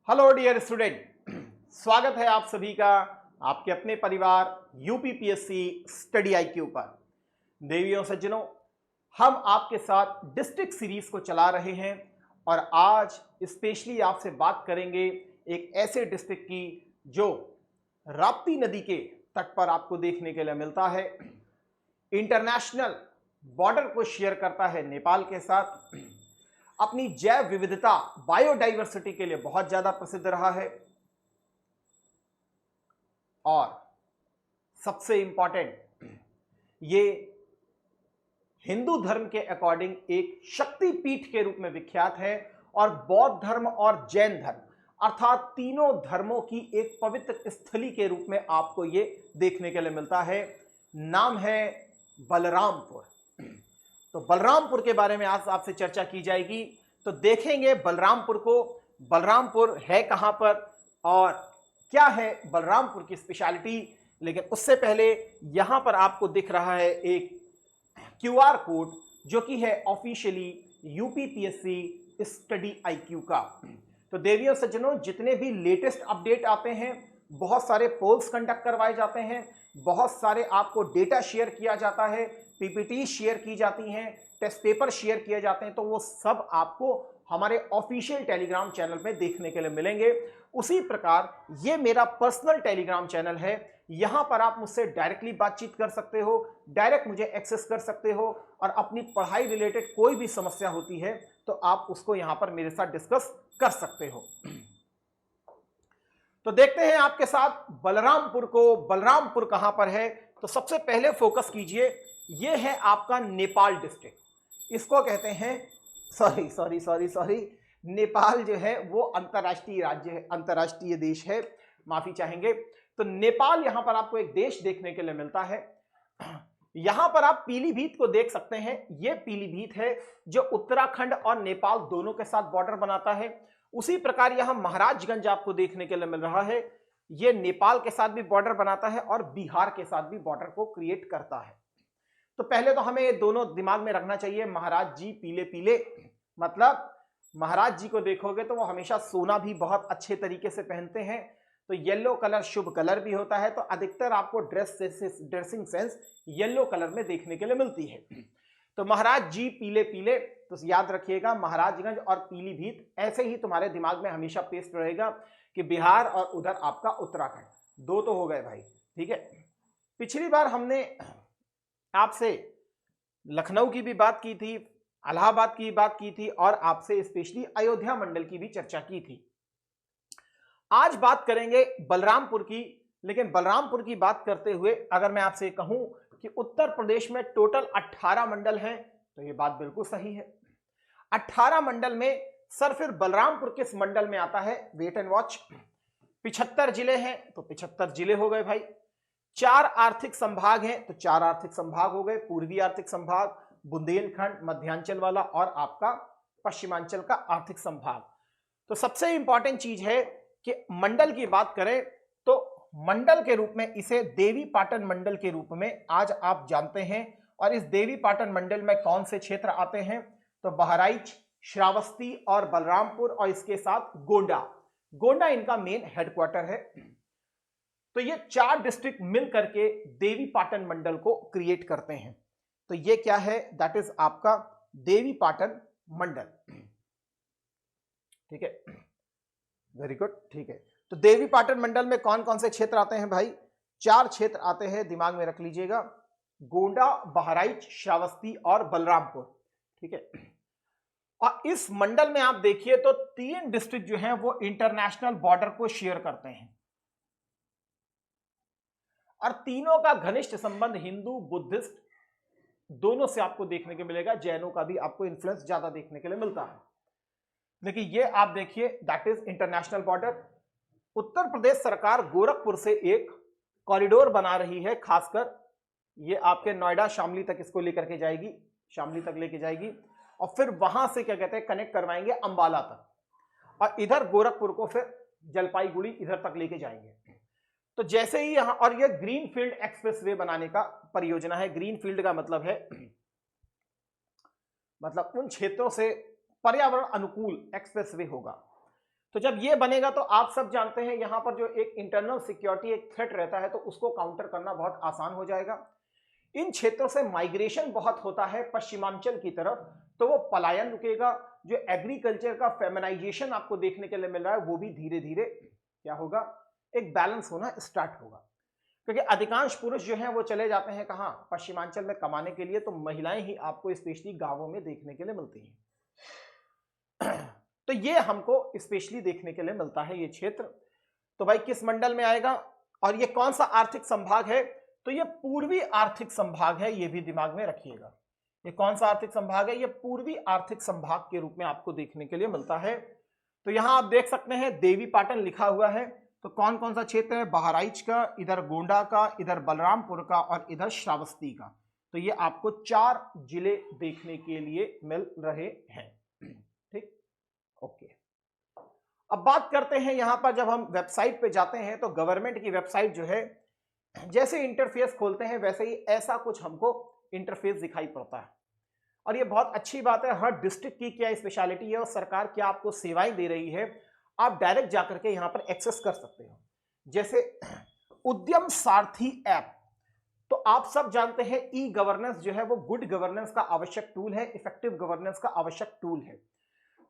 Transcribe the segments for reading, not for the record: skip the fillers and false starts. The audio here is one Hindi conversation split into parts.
हेलो डियर स्टूडेंट, स्वागत है आप सभी का आपके अपने परिवार यूपीपीएससी स्टडी आईक्यू पर। देवियों सज्जनों, हम आपके साथ डिस्ट्रिक्ट सीरीज को चला रहे हैं और आज स्पेशली आपसे बात करेंगे एक ऐसे डिस्ट्रिक्ट की जो राप्ती नदी के तट पर आपको देखने के लिए मिलता है, इंटरनेशनल बॉर्डर को शेयर करता है नेपाल के साथ, अपनी जैव विविधता बायोडाइवर्सिटी के लिए बहुत ज्यादा प्रसिद्ध रहा है और सबसे इंपॉर्टेंट ये हिंदू धर्म के अकॉर्डिंग एक शक्तिपीठ के रूप में विख्यात है और बौद्ध धर्म और जैन धर्म अर्थात तीनों धर्मों की एक पवित्र स्थली के रूप में आपको ये देखने के लिए मिलता है। नाम है बलरामपुर। तो बलरामपुर के बारे में आज आपसे चर्चा की जाएगी। तो देखेंगे बलरामपुर को, बलरामपुर है कहां पर और क्या है बलरामपुर की स्पेशलिटी। लेकिन उससे पहले यहां पर आपको दिख रहा है एक क्यूआर कोड जो कि है ऑफिशियली यूपीपीएससी स्टडी आईक्यू का। तो देवियों सज्जनों, जितने भी लेटेस्ट अपडेट आते हैं, बहुत सारे पोल्स कंडक्ट करवाए जाते हैं, बहुत सारे आपको डेटा शेयर किया जाता है, पीपीटी शेयर की जाती हैं, टेस्ट पेपर शेयर किए जाते हैं, तो वो सब आपको हमारे ऑफिशियल टेलीग्राम चैनल पे देखने के लिए मिलेंगे। उसी प्रकार ये मेरा पर्सनल टेलीग्राम चैनल है, यहां पर आप मुझसे डायरेक्टली बातचीत कर सकते हो, डायरेक्ट मुझे एक्सेस कर सकते हो और अपनी पढ़ाई रिलेटेड कोई भी समस्या होती है तो आप उसको यहां पर मेरे साथ डिस्कस कर सकते हो। तो देखते हैं आपके साथ बलरामपुर को। बलरामपुर कहां पर है? तो सबसे पहले फोकस कीजिए, यह है आपका नेपाल डिस्ट्रिक्ट। इसको कहते हैं सॉरी नेपाल जो है वो अंतरराष्ट्रीय राज्य है, अंतरराष्ट्रीय देश है, माफी चाहेंगे। तो नेपाल यहां पर आपको एक देश देखने के लिए मिलता है। यहां पर आप पीलीभीत को देख सकते हैं, यह पीलीभीत है जो उत्तराखंड और नेपाल दोनों के साथ बॉर्डर बनाता है। उसी प्रकार यहां महाराजगंज आपको देखने के लिए मिल रहा है, यह नेपाल के साथ भी बॉर्डर बनाता है और बिहार के साथ भी बॉर्डर को क्रिएट करता है। तो पहले तो हमें ये दोनों दिमाग में रखना चाहिए। महाराज जी पीले पीले, मतलब महाराज जी को देखोगे तो वो हमेशा सोना भी बहुत अच्छे तरीके से पहनते हैं, तो येलो कलर शुभ कलर भी होता है, तो अधिकतर आपको ड्रेसिंग सेंस येलो कलर में देखने के लिए मिलती है। तो महाराज जी पीले पीले, तो याद रखिएगा महाराजगंज और पीलीभीत ऐसे ही तुम्हारे दिमाग में हमेशा पेस्ट रहेगा कि बिहार और उधर आपका उत्तराखंड, दो तो हो गए भाई, ठीक है। पिछली बार हमने आपसे लखनऊ की भी बात की थी, इलाहाबाद की बात की थी और आपसे स्पेशली अयोध्या मंडल की भी चर्चा की थी। आज बात करेंगे बलरामपुर की। लेकिन बलरामपुर की बात करते हुए अगर मैं आपसे कहूं कि उत्तर प्रदेश में टोटल 18 मंडल हैं, तो यह बात बिल्कुल सही है। 18 मंडल में सर फिर बलरामपुर किस मंडल में आता है? Wait and watch. 75 जिले हैं तो 75 जिले हो गए भाई। 4 आर्थिक संभाग हैं तो 4 आर्थिक संभाग हो गए, पूर्वी आर्थिक संभाग, बुंदेलखंड, मध्यांचल वाला और आपका पश्चिमांचल का आर्थिक संभाग। तो सबसे इंपॉर्टेंट चीज है कि मंडल की बात करें तो मंडल के रूप में इसे देवी पाटन मंडल के रूप में आज आप जानते हैं। और इस देवी पाटन मंडल में कौन से क्षेत्र आते हैं? तो बहराइच, श्रावस्ती और बलरामपुर और इसके साथ गोंडा। गोंडा इनका मेन हेडक्वार्टर है। तो ये 4 डिस्ट्रिक्ट मिल करके देवी पाटन मंडल को क्रिएट करते हैं। तो ये क्या है? दैट इज आपका देवी पाटन मंडल, ठीक है, वेरी गुड, ठीक है। तो देवी पाटन मंडल में कौन कौन से क्षेत्र आते हैं भाई? 4 क्षेत्र आते हैं, दिमाग में रख लीजिएगा, गोंडा, बहराइच, श्रावस्ती और बलरामपुर, ठीक है। और इस मंडल में आप देखिए तो 3 डिस्ट्रिक्ट जो हैं वो इंटरनेशनल बॉर्डर को शेयर करते हैं और तीनों का घनिष्ठ संबंध हिंदू बुद्धिस्ट दोनों से आपको देखने को मिलेगा। जैनों का भी आपको इन्फ्लुएंस ज्यादा देखने के लिए मिलता है। लेकिन ये आप देखिए that is international border. Uttar Pradesh सरकार गोरखपुर से एक कॉरिडोर बना रही है, खासकर ये आपके नोएडा शामली तक इसको लेकर के जाएगी, शामली तक लेके जाएगी और फिर वहां से क्या कहते हैं कनेक्ट करवाएंगे अंबाला तक और इधर गोरखपुर को फिर जलपाईगुड़ी इधर तक लेके जाएंगे। तो जैसे ही यहां, और ये ग्रीन फील्ड एक्सप्रेसवे बनाने का परियोजना है। ग्रीन फील्ड का मतलब है मतलब उन क्षेत्रों से पर्यावरण अनुकूल एक्सप्रेसवे होगा। तो जब ये बनेगा तो आप सब जानते हैं यहां पर जो एक इंटरनल सिक्योरिटी एक थ्रेट रहता है तो उसको काउंटर करना बहुत आसान हो जाएगा। इन क्षेत्रों से माइग्रेशन बहुत होता है पश्चिमांचल की तरफ, तो वो पलायन रुकेगा। जो एग्रीकल्चर का फेमिनाइजेशन आपको देखने के लिए मिल रहा है वो भी धीरे धीरे क्या होगा, एक बैलेंस होना स्टार्ट होगा। क्योंकि अधिकांश पुरुष जो हैं वो चले जाते हैं कहाँ, पश्चिमांचल में कमाने के लिए, तो महिलाएं ही आपको स्पेशली गांवों में देखने के लिए मिलती हैं। तो ये हमको स्पेशली देखने के लिए मिलता है ये क्षेत्र। तो भाई किस मंडल में आएगा और ये कौन सा आर्थिक संभाग है, तो ये पूर्वी आर्थिक संभाग है, ये भी दिमाग में रखिएगा। ये कौन सा आर्थिक संभाग है, ये पूर्वी आर्थिक संभाग के रूप में आपको देखने के लिए मिलता है। तो यहां आप देख सकते हैं देवी पाटन लिखा हुआ है, तो कौन कौन सा क्षेत्र है, बहराइच का, इधर गोंडा का, इधर बलरामपुर का और इधर श्रावस्ती का। तो ये आपको 4 जिले देखने के लिए मिल रहे हैं। ठीक, ओके। अब बात करते हैं यहां पर जब हम वेबसाइट पे जाते हैं तो गवर्नमेंट की वेबसाइट जो है, जैसे इंटरफेस खोलते हैं वैसे ही ऐसा कुछ हमको इंटरफेस दिखाई पड़ता है। और ये बहुत अच्छी बात है, हर डिस्ट्रिक्ट की क्या स्पेशलिटी है और सरकार क्या आपको सेवाएं दे रही है, आप डायरेक्ट जाकर के यहां पर एक्सेस कर सकते हो। जैसे उद्यम सारथी ऐप, तो आप सब जानते हैं ई गवर्नेंस जो है वो गुड गवर्नेंस का आवश्यक टूल है, इफेक्टिव गवर्नेंस का आवश्यक टूल है।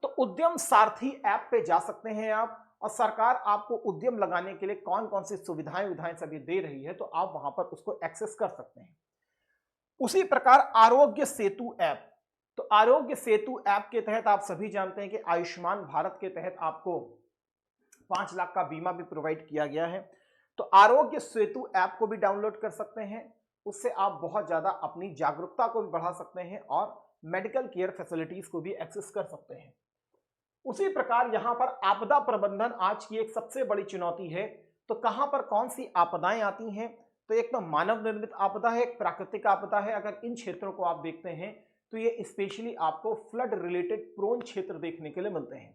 तो उद्यम सारथी ऐप पे जा सकते हैं आप, और सरकार आपको उद्यम लगाने के लिए कौन कौन सी सुविधाएं सभी दे रही है, तो आप वहां पर उसको एक्सेस कर सकते हैं। उसी प्रकार आरोग्य सेतु ऐप, तो आरोग्य सेतु ऐप के तहत आप सभी जानते हैं कि आयुष्मान भारत के तहत आपको 5 लाख का बीमा भी प्रोवाइड किया गया है। तो आरोग्य सेतु ऐप को भी डाउनलोड कर सकते हैं, उससे आप बहुत ज्यादा अपनी जागरूकता को भी बढ़ा सकते हैं और मेडिकल केयर फैसिलिटीज को भी एक्सेस कर सकते हैं। उसी प्रकार यहां पर आपदा प्रबंधन आज की एक सबसे बड़ी चुनौती है। तो कहां पर कौन सी आपदाएं आती हैं, तो एक तो मानव निर्मित आपदा है, एक प्राकृतिक आपदा है। अगर इन क्षेत्रों को आप देखते हैं तो ये स्पेशली आपको फ्लड रिलेटेड प्रोन क्षेत्र देखने के लिए मिलते हैं।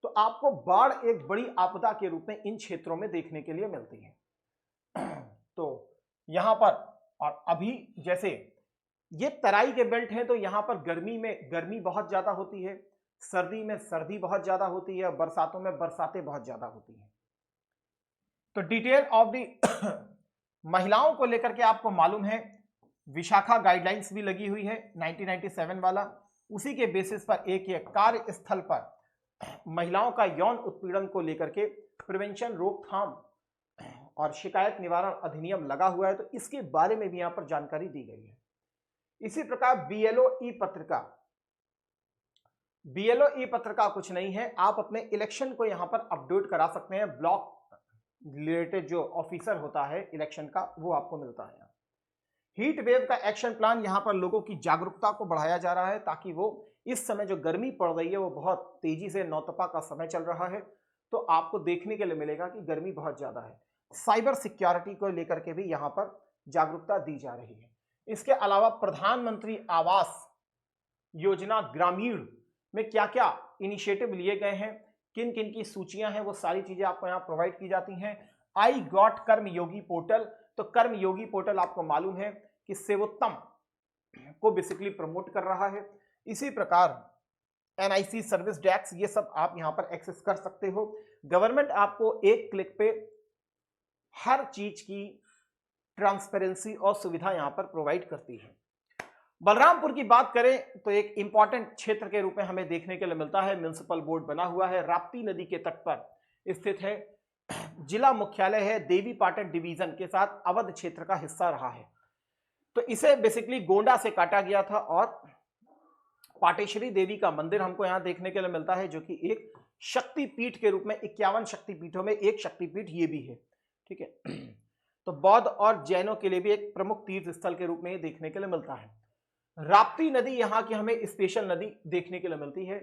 तो आपको बाढ़ एक बड़ी आपदा के रूप में इन क्षेत्रों में देखने के लिए मिलती है। तो यहां पर, और अभी जैसे ये तराई के बेल्ट हैं तो यहां पर गर्मी में गर्मी बहुत ज्यादा होती है, सर्दी में सर्दी बहुत ज्यादा होती है, बरसातों में बरसातें बहुत ज्यादा होती हैं। तो डिटेल ऑफ दी महिलाओं को लेकर के आपको मालूम है विशाखा गाइडलाइंस भी लगी हुई है 1997 वाला। उसी के बेसिस पर एक कार्यस्थल पर महिलाओं का यौन उत्पीड़न को लेकर के प्रिवेंशन, रोकथाम और शिकायत निवारण अधिनियम लगा हुआ है, तो इसके बारे में भी यहां पर जानकारी दी गई है। इसी प्रकार बीएलओ ई पत्रिका, बीएलओ ई पत्रिका कुछ नहीं है, आप अपने इलेक्शन को यहां पर अपडेट करा सकते हैं। ब्लॉक रिलेटेड जो ऑफिसर होता है इलेक्शन का, वो आपको मिलता है। हीट वेव का एक्शन प्लान, यहां पर लोगों की जागरूकता को बढ़ाया जा रहा है ताकि वो इस समय जो गर्मी पड़ रही है वो बहुत तेजी से नौतपा का समय चल रहा है, तो आपको देखने के लिए मिलेगा कि गर्मी बहुत ज्यादा है। साइबर सिक्योरिटी को लेकर के भी यहां पर जागरूकता दी जा रही है। इसके अलावा प्रधानमंत्री आवास योजना ग्रामीण में क्या क्या इनिशिएटिव लिए गए हैं, किन किन की सूचियां हैं, वो सारी चीजें आपको यहां प्रोवाइड की जाती हैं। आई गॉट कर्मयोगी पोर्टल, तो कर्मयोगी पोर्टल आपको मालूम है कि सेवोत्तम को बेसिकली प्रमोट कर रहा है। इसी प्रकार एनआईसी सर्विस डेस्क, ये सब आप यहां पर एक्सेस कर सकते हो। गवर्नमेंट आपको एक क्लिक पे हर चीज की ट्रांसपेरेंसी और सुविधा यहां पर प्रोवाइड करती है। बलरामपुर की बात करें तो एक इंपॉर्टेंट क्षेत्र के रूप में हमें देखने के लिए मिलता है। म्युनिसिपल बोर्ड बना हुआ है, राप्ती नदी के तट पर स्थित है। जिला मुख्यालय है, देवी पाटन डिवीजन के साथ अवध क्षेत्र का हिस्सा रहा है। तो इसे बेसिकली गोंडा से काटा गया था और पाटेश्वरी देवी का मंदिर हमको यहां देखने के लिए मिलता है, जो कि एक शक्तिपीठ के रूप में 51 शक्तिपीठों में एक शक्तिपीठ ये भी है। ठीक है, तो बौद्ध और जैनों के लिए भी एक प्रमुख तीर्थ स्थल के रूप में ये देखने के लिए मिलता है। राप्ती नदी यहाँ की हमें स्पेशल नदी देखने के लिए मिलती है।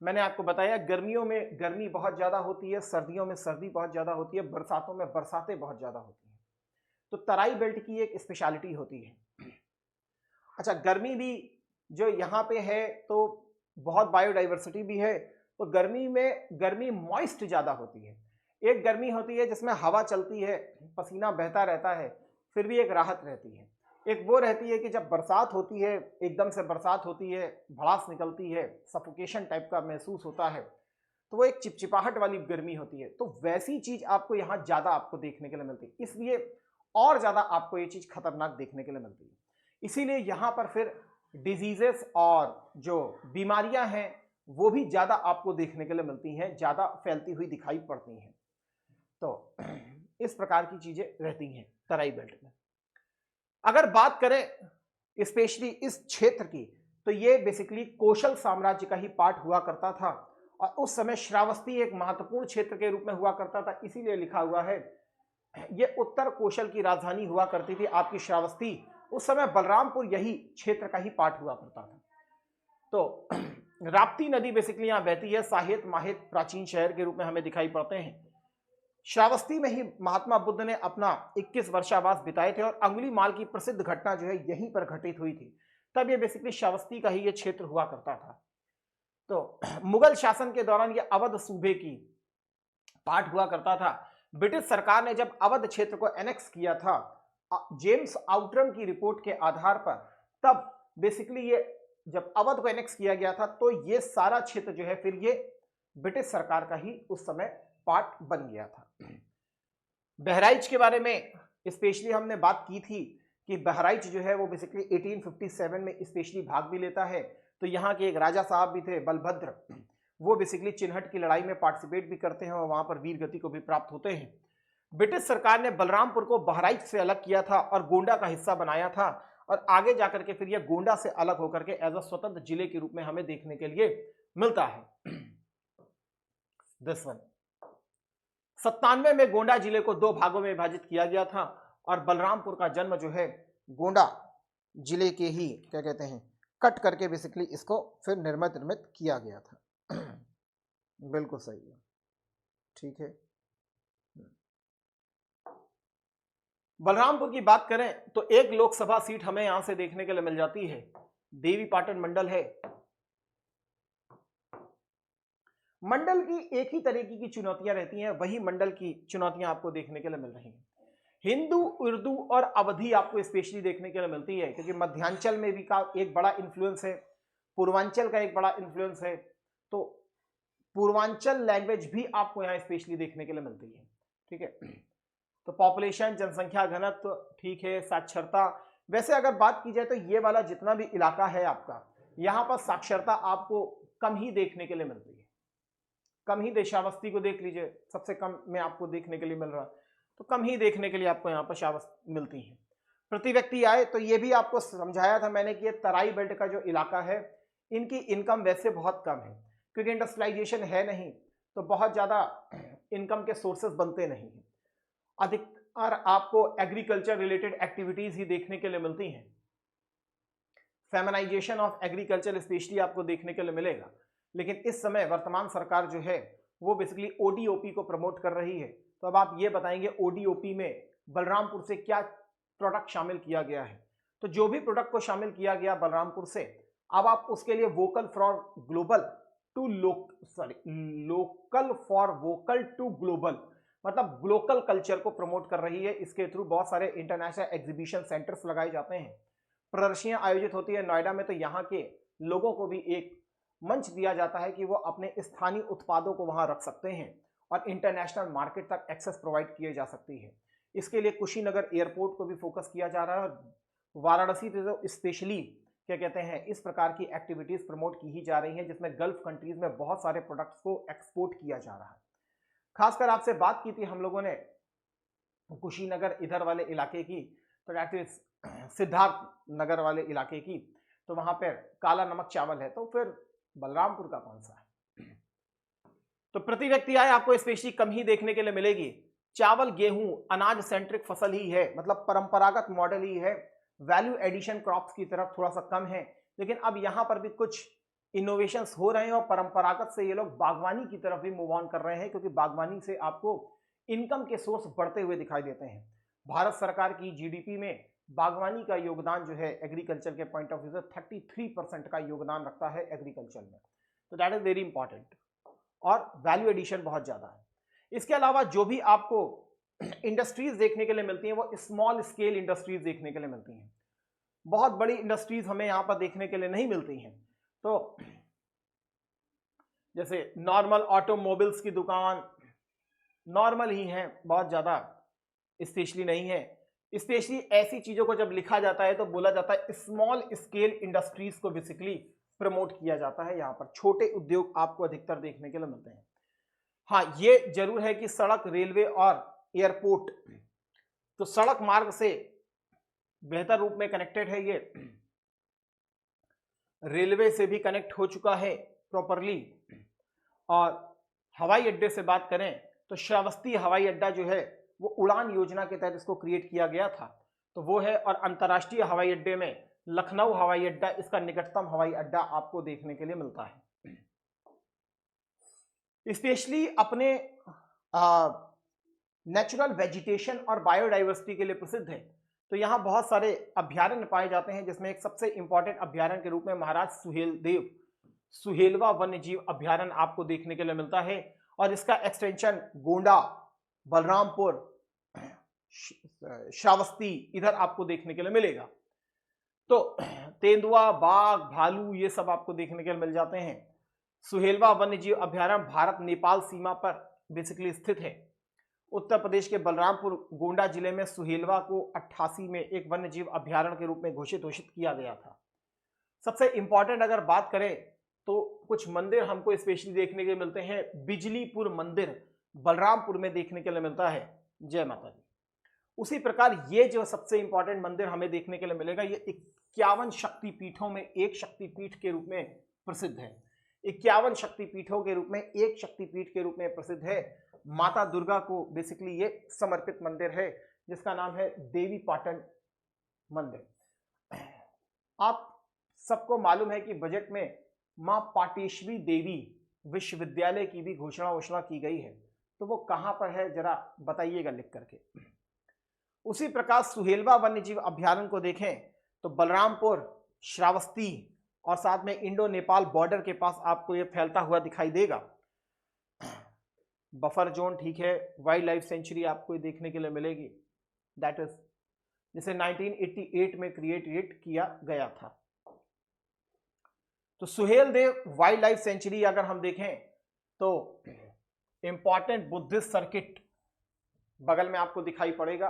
मैंने आपको बताया गर्मियों में गर्मी बहुत ज्यादा होती है, सर्दियों में सर्दी बहुत ज्यादा होती है, बरसातों में बरसातें बहुत ज्यादा होती हैं। तो तराई बेल्ट की एक स्पेशलिटी होती है। अच्छा, गर्मी भी जो यहाँ पे है तो बहुत बायोडाइवर्सिटी भी है, तो गर्मी में गर्मी मॉइस्ट ज्यादा होती है। एक गर्मी होती है जिसमें हवा चलती है, पसीना बहता रहता है, फिर भी एक राहत रहती है। एक वो रहती है कि जब बरसात होती है, एकदम से बरसात होती है, भड़ास निकलती है, सफोकेशन टाइप का महसूस होता है, तो वो एक चिपचिपाहट वाली गर्मी होती है, तो वैसी चीज आपको यहाँ ज्यादा आपको देखने के लिए मिलती है, इसलिए और ज्यादा आपको ये चीज खतरनाक देखने के लिए मिलती है। इसीलिए यहाँ पर फिर डिजीजेस और जो बीमारियां हैं वो भी ज्यादा आपको देखने के लिए मिलती हैं, ज्यादा फैलती हुई दिखाई पड़ती हैं। तो इस प्रकार की चीजें रहती हैं तराई बेल्ट में। अगर बात करें स्पेशली इस क्षेत्र की, तो ये बेसिकली कोशल साम्राज्य का ही पार्ट हुआ करता था और उस समय श्रावस्ती एक महत्वपूर्ण क्षेत्र के रूप में हुआ करता था, इसीलिए लिखा हुआ है ये उत्तर कोशल की राजधानी हुआ करती थी आपकी श्रावस्ती। उस समय बलरामपुर यही क्षेत्र का ही पार्ट हुआ करता था। तो राप्ती नदी बेसिकली यहां बहती है, साहित माहित प्राचीन शहर के रूप में हमें दिखाई पड़ते हैं। श्रावस्ती में ही महात्मा बुद्ध ने अपना 21 वर्षावास बिताए थे और अंगुली माल की प्रसिद्ध घटना जो है यहीं पर घटित हुई थी, तब ये बेसिकली श्रावस्ती का ही ये क्षेत्र हुआ करता था। तो मुगल शासन के दौरान ये अवध सूबे की पार्ट हुआ करता था। ब्रिटिश सरकार ने जब अवध क्षेत्र को एनेक्स किया था जेम्स आउटरम की रिपोर्ट के आधार पर, तब बेसिकली ये जब अवध को एनेक्स किया गया था तो ये सारा क्षेत्र जो है फिर ये ब्रिटिश सरकार का ही उस समय पार्ट बन गया था। बहराइच के बारे में स्पेशली हमने बात की थी कि बहराइच जो है वो बेसिकली 1857 में स्पेशली भाग भी लेता है। तो यहाँ के एक राजा साहब भी थे बलभद्र, वो बेसिकली चिन्हट की लड़ाई में पार्टिसिपेट भी करते हैं और वहां पर वीर गति को भी प्राप्त होते हैं। ब्रिटिश सरकार ने बलरामपुर को बहराइच से अलग किया था और गोंडा का हिस्सा बनाया था और आगे जाकर के फिर यह गोंडा से अलग होकर के एज अ स्वतंत्र जिले के रूप में हमें देखने के लिए मिलता है। दिस वन 97 में गोंडा जिले को 2 भागों में विभाजित किया गया था और बलरामपुर का जन्म जो है गोंडा जिले के ही क्या कहते हैं कट करके बेसिकली इसको फिर निर्मित किया गया था। बिल्कुल सही है, ठीक है। बलरामपुर की बात करें तो एक लोकसभा सीट हमें यहां से देखने के लिए मिल जाती है, देवीपाटन मंडल है। मंडल की एक ही तरीके की चुनौतियां रहती हैं, वही मंडल की चुनौतियां आपको देखने के लिए मिल रही हैं। हिंदू, उर्दू और अवधी आपको स्पेशली देखने के लिए मिलती है, क्योंकि मध्यांचल में भी का एक बड़ा इन्फ्लुएंस है, पूर्वांचल का एक बड़ा इन्फ्लुएंस है, तो पूर्वांचल लैंग्वेज भी आपको यहाँ स्पेशली देखने के लिए मिलती है, ठीक है। तो पॉपुलेशन, जनसंख्या घनत्व, ठीक है, साक्षरता, वैसे अगर बात की जाए तो ये वाला जितना भी इलाका है आपका, यहाँ पर साक्षरता आपको कम ही देखने के लिए मिलती है, कम ही। देशावस्थी को देख लीजिए, सबसे कम में आपको देखने के लिए मिल रहा, तो कम ही देखने के लिए आपको यहाँ पर शावस्थी मिलती है। प्रति व्यक्ति आए तो ये भी आपको समझाया था मैंने कि ये तराई बेल्ट का जो इलाका है इनकी इनकम वैसे बहुत कम है, क्योंकि इंडस्ट्रियलाइजेशन है नहीं, तो बहुत ज़्यादा इनकम के सोर्सेस बनते नहीं हैं। अधिकतर आपको एग्रीकल्चर रिलेटेड एक्टिविटीज ही देखने के लिए मिलती हैं। फेमिनाइजेशन ऑफ एग्रीकल्चर स्पेशली आपको देखने के लिए मिलेगा, लेकिन इस समय वर्तमान सरकार जो है वो बेसिकली ओडीओपी को प्रमोट कर रही है। तो अब आप ये बताएंगे ओडीओपी में बलरामपुर से क्या प्रोडक्ट शामिल किया गया है। तो जो भी प्रोडक्ट को शामिल किया गया बलरामपुर से, अब आप उसके लिए vocal for global to local for vocal to global, मतलब ग्लोकल कल्चर को प्रमोट कर रही है। इसके थ्रू बहुत सारे इंटरनेशनल एग्जीबिशन सेंटर्स लगाए जाते हैं, प्रदर्शनियां आयोजित होती है नोएडा में, तो यहाँ के लोगों को भी एक मंच दिया जाता है कि वो अपने स्थानीय उत्पादों को वहां रख सकते हैं और इंटरनेशनल मार्केट तक एक्सेस प्रोवाइड किए जा सकती है। इसके लिए कुशीनगर एयरपोर्ट को भी फोकस किया जा रहा है और वाराणसी तो स्पेशली क्या कहते हैं इस प्रकार की एक्टिविटीज प्रमोट की ही जा रही हैं, जिसमें गल्फ कंट्रीज में बहुत सारे प्रोडक्ट्स को एक्सपोर्ट किया जा रहा है। खासकर आपसे बात की थी हम लोगों ने कुशीनगर इधर वाले इलाके की, तो दैट इज सिद्धार्थ नगर वाले इलाके की, तो वहां पर काला नमक चावल है, तो फिर बलरामपुर का कौन सा है। तो प्रति व्यक्ति आय आपको स्पेशली कम ही देखने के लिए मिलेगी। चावल, गेहूं अनाज सेंट्रिक फसल ही है, मतलब परंपरागत मॉडल ही है, वैल्यू एडिशन क्रॉप्स की तरफ थोड़ा सा कम है। लेकिन अब यहां पर भी कुछ इनोवेशंस हो रहे हैं और परंपरागत से ये लोग बागवानी की तरफ भी मूव ऑन कर रहे हैं, क्योंकि बागवानी से आपको इनकम के सोर्स बढ़ते हुए दिखाई देते हैं। भारत सरकार की जीडीपी में बागवानी का योगदान जो है एग्रीकल्चर के पॉइंट ऑफ व्यू से 33% का योगदान रखता है एग्रीकल्चर में, तो दैट इज वेरी इंपॉर्टेंट, और वैल्यू एडिशन बहुत ज्यादा है। इसके अलावा जो भी आपको इंडस्ट्रीज देखने के लिए मिलती हैं वो स्मॉल स्केल इंडस्ट्रीज देखने के लिए मिलती हैं, बहुत बड़ी इंडस्ट्रीज हमें यहाँ पर देखने के लिए नहीं मिलती हैं। तो जैसे नॉर्मल ऑटोमोबाइल्स की दुकान नॉर्मल ही है, बहुत ज्यादा स्पेशली नहीं है। स्पेशली ऐसी चीजों को जब लिखा जाता है तो बोला जाता है स्मॉल स्केल इंडस्ट्रीज को बेसिकली प्रमोट किया जाता है। यहाँ पर छोटे उद्योग आपको अधिकतर देखने के लिए मिलते हैं। हाँ, ये जरूर है कि सड़क, रेलवे और एयरपोर्ट, तो सड़क मार्ग से बेहतर रूप में कनेक्टेड है, ये रेलवे से भी कनेक्ट हो चुका है प्रॉपरली। और हवाई अड्डे से बात करें तो श्रावस्ती हवाई अड्डा जो है वो उड़ान योजना के तहत इसको क्रिएट किया गया था, तो वो है। और अंतर्राष्ट्रीय हवाई अड्डे में लखनऊ हवाई अड्डा इसका निकटतम हवाई अड्डा आपको देखने के लिए मिलता है। स्पेशली अपने नेचुरल वेजिटेशन और बायोडाइवर्सिटी के लिए प्रसिद्ध है। तो यहाँ बहुत सारे अभ्यारण्य पाए जाते हैं, जिसमें एक सबसे इंपॉर्टेंट अभ्यारण्य के रूप में महाराज सुहेलदेव सुहेलवा वन्यजीव अभ्यारण्य आपको देखने के लिए मिलता है। और इसका एक्सटेंशन गोंडा, बलरामपुर, श्रावस्ती इधर आपको देखने के लिए मिलेगा। तो तेंदुआ, बाघ, भालू ये सब आपको देखने के लिए मिल जाते हैं। सुहेलवा वन्यजीव अभ्यारण्य भारत नेपाल सीमा पर बेसिकली स्थित है। उत्तर प्रदेश के बलरामपुर गोंडा जिले में सुहेलवा को 88 में एक वन्यजीव अभ्यारण्य के रूप में घोषित किया गया था। सबसे इंपॉर्टेंट अगर बात करें तो कुछ मंदिर हमको स्पेशली देखने के मिलते हैं। बिजलीपुर मंदिर बलरामपुर में देखने के लिए मिलता है। जय माता दी। उसी प्रकार ये जो सबसे इंपॉर्टेंट मंदिर हमें देखने के लिए मिलेगा, ये 51 शक्तिपीठों में एक शक्तिपीठ के रूप में प्रसिद्ध है। 51 शक्तिपीठों के रूप में एक शक्तिपीठ के रूप में प्रसिद्ध है। माता दुर्गा को बेसिकली ये समर्पित मंदिर है, जिसका नाम है देवी पाटन मंदिर। आप सबको मालूम है कि बजट में मां पाटेश्वरी देवी विश्वविद्यालय की भी घोषणा की गई है, तो वो कहां पर है जरा बताइएगा लिख करके। उसी प्रकार सुहेलवा वन्यजीव अभ्यारण्य को देखें तो बलरामपुर, श्रावस्ती और साथ में इंडो नेपाल बॉर्डर के पास आपको ये फैलता हुआ दिखाई देगा। बफर जोन, ठीक है, वाइल्ड लाइफ सेंचुरी आपको देखने के लिए मिलेगी, दैट इज जिसे 1988 में क्रिएट किया गया था। तो सुहेलदेव वाइल्ड लाइफ सेंचुरी अगर हम देखें तो इंपॉर्टेंट बुद्धिस्ट सर्किट बगल में आपको दिखाई पड़ेगा।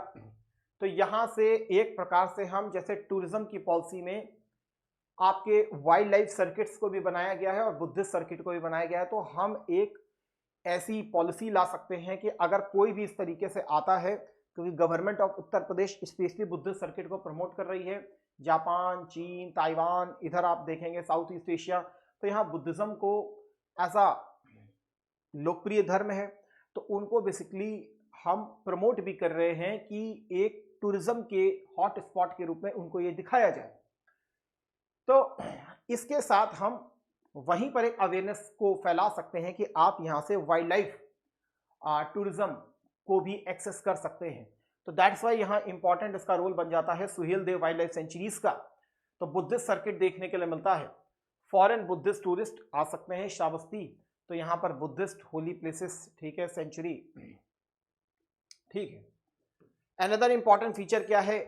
तो यहां से एक प्रकार से हम जैसे टूरिज्म की पॉलिसी में आपके वाइल्ड लाइफ सर्किट्स को भी बनाया गया है और बुद्धिस्ट सर्किट को भी बनाया गया है, तो हम एक ऐसी पॉलिसी ला सकते हैं कि अगर कोई भी इस तरीके से आता है, क्योंकि government of Uttar Pradesh specially Buddhist circuit को प्रमोट कर रही है। जापान, चीन, ताइवान, इधर आप देखेंगे साउथ ईस्ट एशिया, तो यहाँ बुद्धिज्म को ऐसा लोकप्रिय धर्म है, तो उनको बेसिकली हम प्रमोट भी कर रहे हैं कि एक टूरिज्म के हॉट स्पॉट के रूप में उनको ये दिखाया जाए। तो इसके साथ हम वहीं पर एक अवेयरनेस को फैला सकते हैं कि आप यहां से वाइल्ड लाइफ टूरिज्म को भी एक्सेस कर सकते हैं। तो दैट्स वाई यहाँ इंपॉर्टेंट इसका रोल बन जाता है सुहेलदेव वाइल्ड लाइफ सेंचुरीज का। तो बुद्धिस्ट सर्किट देखने के लिए मिलता है। फॉरेन बुद्धिस्ट टूरिस्ट आ सकते हैं श्रावस्ती, तो यहाँ पर बुद्धिस्ट होली प्लेसेस, ठीक है, सेंचुरी, ठीक है। अनदर इंपॉर्टेंट फीचर क्या है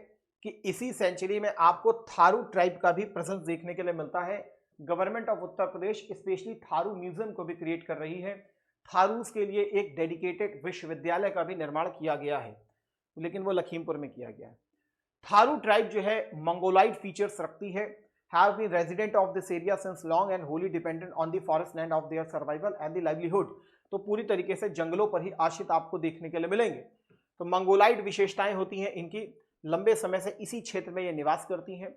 कि इसी सेंचुरी में आपको थारू ट्राइब का भी प्रेजेंस देखने के लिए मिलता है। Government of Uttar Pradesh specially Tharu museum को भी क्रिएट कर रही है। थारूस के लिए एक डेडिकेटेड विश्वविद्यालय का भी निर्माण किया गया है, लेकिन वो लखीमपुर में किया गया है। थारू ट्राइब जो है मंगोलाइड फीचर्स रखती है, have been resident of this area since long and wholly dependent on the forest land of their survival and the livelihood। तो पूरी तरीके से जंगलों पर ही आश्रित आपको देखने के लिए मिलेंगे। तो मंगोलाइड विशेषताएं होती हैं इनकी, लंबे समय से इसी क्षेत्र में ये निवास करती हैं।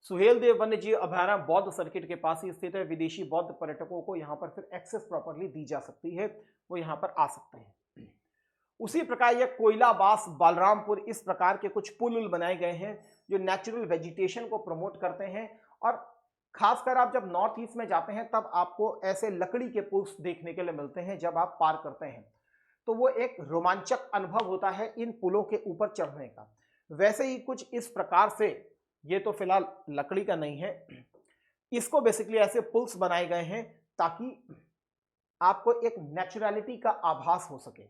सुहेलदेव वन्यजीव अभयारण्य बौद्ध सर्किट के पास ही स्थित है। विदेशी बौद्ध पर्यटकों को यहाँ पर फिर एक्सेस प्रॉपरली दी जा सकती है, वो यहाँ पर आ सकते हैं। उसी प्रकार यह कोयलाबास, बलरामपुर, इस प्रकार के कुछ पुल बनाए गए हैं जो नेचुरल वेजिटेशन को प्रमोट करते हैं। और खासकर आप जब नॉर्थ ईस्ट में जाते हैं तब आपको ऐसे लकड़ी के पुल्स देखने के लिए मिलते हैं जब आप पार करते हैं, तो वो एक रोमांचक अनुभव होता है इन पुलों के ऊपर चढ़ने का। वैसे ही कुछ इस प्रकार से, ये तो फिलहाल लकड़ी का नहीं है, इसको बेसिकली ऐसे पुल्स बनाए गए हैं ताकि आपको एक नेचुरलिटी का आभास हो सके,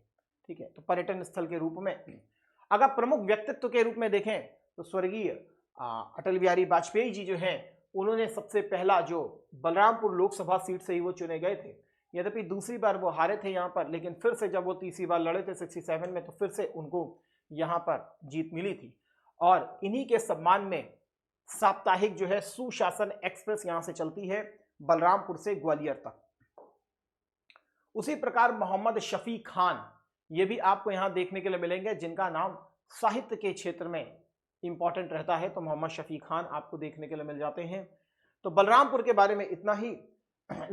ठीक है। तो पर्यटन स्थल के रूप में अगर प्रमुख व्यक्तित्व के रूप में देखें तो स्वर्गीय अटल बिहारी वाजपेयी जी जो हैं, उन्होंने सबसे पहला जो बलरामपुर लोकसभा सीट से ही वो चुने गए थे, यद्यपि दूसरी बार वो हारे थे यहाँ पर, लेकिन फिर से जब वो तीसरी बार लड़े थे 67 में, तो फिर से उनको यहाँ पर जीत मिली थी। और इन्हीं के सम्मान में साप्ताहिक जो है सुशासन एक्सप्रेस यहां से चलती है बलरामपुर से ग्वालियर तक। उसी प्रकार मोहम्मद शफी खान, ये भी आपको यहां देखने के लिए मिलेंगे, जिनका नाम साहित्य के क्षेत्र में इंपॉर्टेंट रहता है, तो मोहम्मद शफी खान आपको देखने के लिए मिल जाते हैं। तो बलरामपुर के बारे में इतना ही,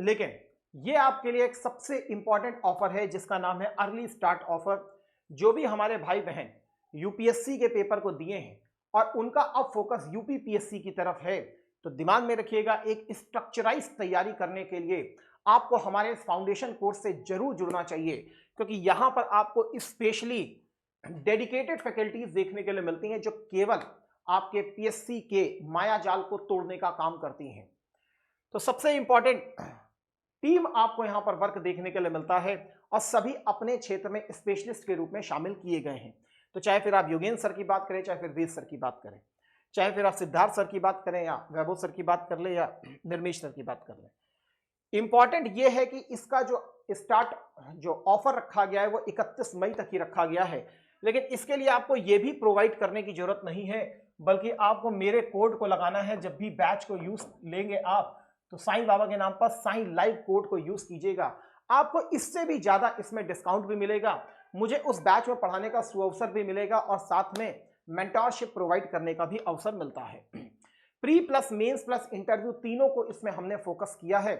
लेकिन ये आपके लिए एक सबसे इंपॉर्टेंट ऑफर है जिसका नाम है अर्ली स्टार्ट ऑफर। जो भी हमारे भाई बहन यूपीएससी के पेपर को दिए हैं और उनका अब फोकस यूपीपीएससी की तरफ है, तो दिमाग में रखिएगा, एक स्ट्रक्चराइज तैयारी करने के लिए आपको हमारे फाउंडेशन कोर्स से जरूर जुड़ना चाहिए, क्योंकि यहां पर आपको स्पेशली डेडिकेटेड फैकल्टीज देखने के लिए मिलती हैं जो केवल आपके पीएससी के माया जाल को तोड़ने का काम करती हैं। तो सबसे इंपॉर्टेंट टीम आपको यहां पर वर्क देखने के लिए मिलता है और सभी अपने क्षेत्र में स्पेशलिस्ट के रूप में शामिल किए गए हैं। तो चाहे फिर आप योगेंद्र सर की बात करें, चाहे फिर वेद सर की बात करें, चाहे फिर आप सिद्धार्थ सर की बात करें या वैभव सर की बात कर ले या निर्मेश सर की बात कर ले, इंपॉर्टेंट यह है कि इसका जो ऑफर रखा गया है वो 31 मई तक ही रखा गया है। लेकिन इसके लिए आपको यह भी प्रोवाइड करने की जरूरत नहीं है, बल्कि आपको मेरे कोड को लगाना है। जब भी बैच को यूज लेंगे आप, तो साईं बाबा के नाम पर साईं लाइव कोड को यूज कीजिएगा, आपको इससे भी ज्यादा इसमें डिस्काउंट भी मिलेगा, मुझे उस बैच में पढ़ाने का सुअवसर भी मिलेगा और साथ में मेंटरशिप प्रोवाइड करने का भी अवसर मिलता है। Pre plus mains plus interview तीनों को इसमें हमने फोकस किया है।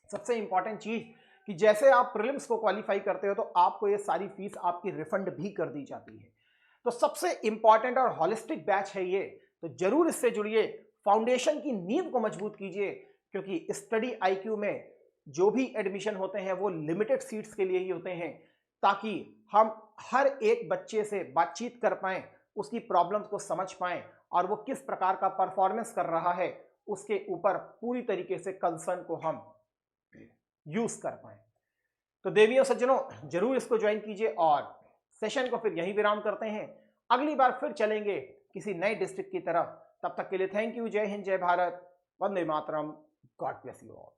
सबसे इंपॉर्टेंट चीज कि जैसे आप प्रीलिम्स को क्वालिफाई करते हो तो आपको ये सारी फीस आपकी रिफंड भी कर दी जाती है। तो सबसे इंपॉर्टेंट और हॉलिस्टिक बैच है ये, तो जरूर इससे जुड़िए, फाउंडेशन की नींव को मजबूत कीजिए, क्योंकि स्टडी आईक्यू में जो भी एडमिशन होते हैं वो लिमिटेड सीट्स के लिए ही होते हैं, ताकि हम हर एक बच्चे से बातचीत कर पाएं, उसकी प्रॉब्लम्स को समझ पाएं और वो किस प्रकार का परफॉर्मेंस कर रहा है उसके ऊपर पूरी तरीके से कंसर्न को हम यूज कर पाएं। तो देवियों सज्जनों, जरूर इसको ज्वाइन कीजिए और सेशन को फिर यहीं विराम करते हैं। अगली बार फिर चलेंगे किसी नए डिस्ट्रिक्ट की तरफ। तब तक के लिए थैंक यू। जय हिंद, जय Bharat, Vande Mataram, God bless you all.